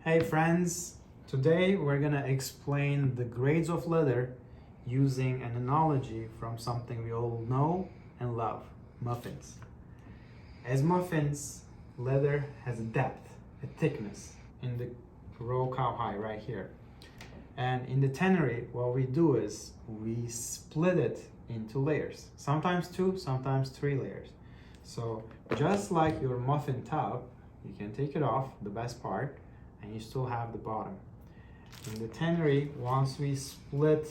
Hey friends, today we're gonna explain the grades of leather using an analogy from something we all know and love, muffins. As muffins, leather has a depth, a thickness in the row cowhide right here. And in the tannery, what we do is we split it into layers, sometimes 2, sometimes 3 layers. So just like your muffin top, you can take it off, the best part, and you still have the bottom. In the tannery, once we split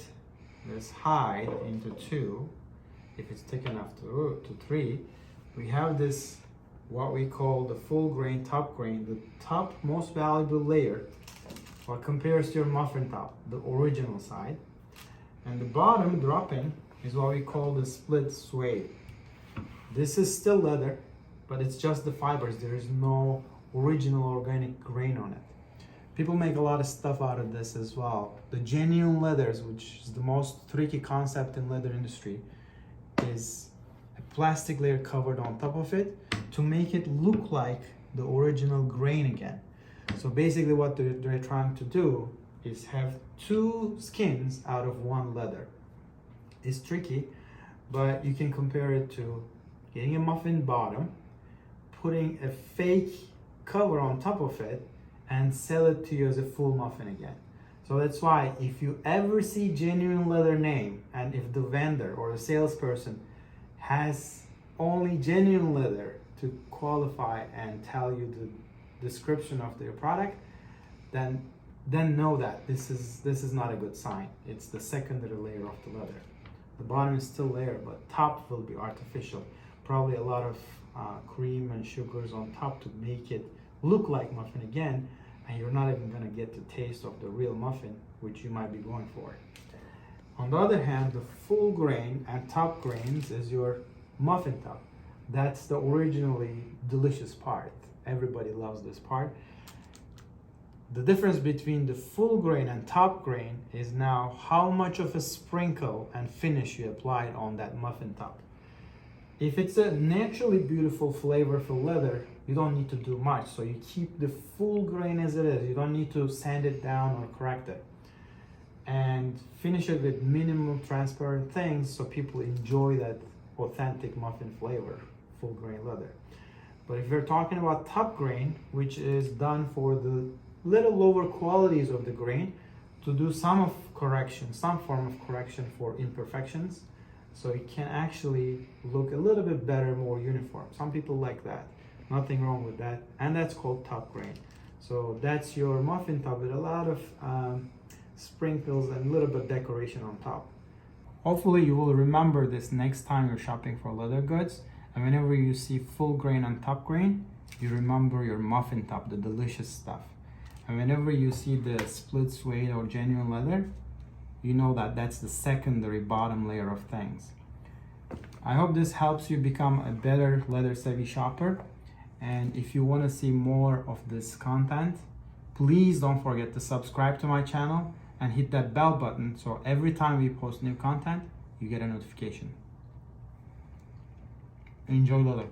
this hide into 2, if it's thick enough to 3, we have this, what we call the full grain, top grain, the top most valuable layer, what compares to your muffin top, the original side. And the bottom dropping is what we call the split suede. This is still leather, but it's just the fibers. There is no original organic grain on it. People make a lot of stuff out of this as well. The genuine leathers, which is the most tricky concept in leather industry, is a plastic layer covered on top of it to make it look like the original grain again. So basically what they're trying to do is have 2 skins out of 1 leather. It's tricky, but you can compare it to getting a muffin bottom, putting a fake cover on top of it, and sell it to you as a full muffin again. So that's why if you ever see genuine leather name, and if the vendor or the salesperson has only genuine leather to qualify and tell you the description of their product, then know that this is not a good sign. It's the secondary layer of the leather. The bottom is still there, but top will be artificial. Probably a lot of cream and sugars on top to make it look like muffin again, and you're not even going to get the taste of the real muffin, which you might be going for. On the other hand, the full grain and top grains is your muffin top. That's the originally delicious part. Everybody loves this part. The difference between the full grain and top grain is now how much of a sprinkle and finish you applied on that muffin top. If it's a naturally beautiful flavorful leather, you don't need to do much. So you keep the full grain as it is. You don't need to sand it down or correct it. And finish it with minimum transparent things so people enjoy that authentic muffin flavor, full grain leather. But if you're talking about top grain, which is done for the little lower qualities of the grain, to do some form of correction for imperfections, so it can actually look a little bit better, more uniform. Some people like that. Nothing wrong with that. And that's called top grain. So that's your muffin top with a lot of sprinkles and a little bit decoration on top. Hopefully you will remember this next time you're shopping for leather goods. And whenever you see full grain and top grain, you remember your muffin top, the delicious stuff. And whenever you see the split suede or genuine leather, you know that that's the secondary bottom layer of things. I hope this helps you become a better leather savvy shopper. And if you want to see more of this content, please don't forget to subscribe to my channel and hit that bell button so every time we post new content, you get a notification. Enjoy leather.